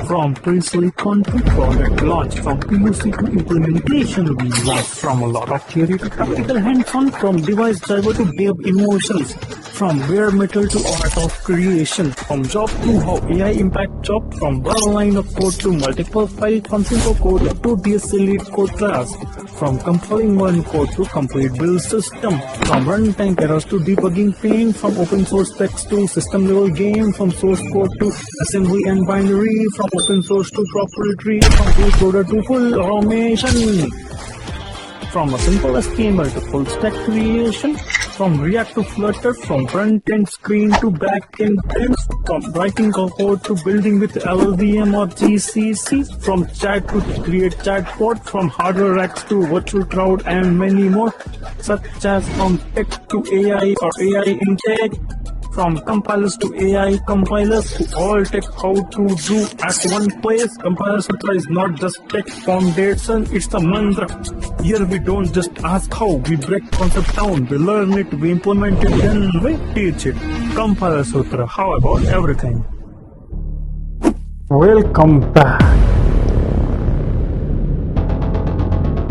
From pre-silicon to product launch, from POC to implementation, we walk from a lot of theory to practical hands-on, from device driver to dev emotions, from bare metal to art of creation, from job to how AI impact job, from one line of code to multiple file, from simple code to DSL LeetCode class, from compiling one code to complete build system, from runtime errors to debugging pain, from open source text to system level game, from source code to assembly and binary, from open source to proprietary, from bootloader to full automation, from a simple HTML to full stack creation, from React to Flutter, from front-end screen to back-end trends, from writing code to building with LLVM or GCC, from chat to create chatbot, from hardware racks to virtual cloud and many more, such as from tech to AI or AI in tech, from compilers to AI compilers to all tech how to do at one place. CompilerSutra is not just tech foundation, it's a mantra. Here we don't just ask how, we break concept down, we learn it, we implement it, then we teach it. CompilerSutra, how about everything? Welcome back.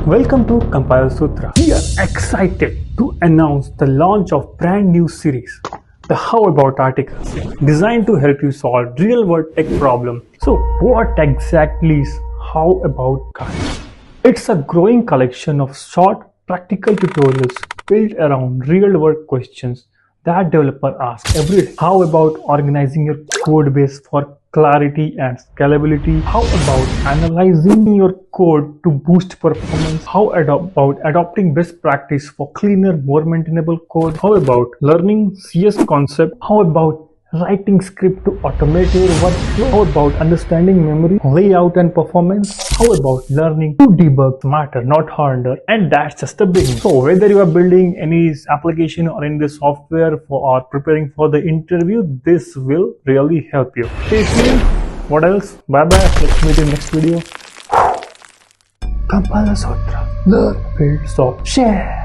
Welcome to CompilerSutra. We are excited to announce the launch of brand new series, the How About articles, designed to help you solve real-world tech problems. So, what exactly is How About guys? It's a growing collection of short, practical tutorials built around real-world questions that developers ask every day. How about organizing your code base for clarity and scalability? How about analyzing your code to boost performance? How about adopting best practice for cleaner, more maintainable code? How about learning CS concept? How about writing script to automate your workflow? How about understanding memory, layout and performance? How about learning to debug smarter, not harder? And that's just the beginning. So whether you are building any application or in the software or preparing for the interview, this will really help you. Stay tuned. What else? Bye bye. Let's meet in next video. CompilerSutra. Learn, build, solve, share.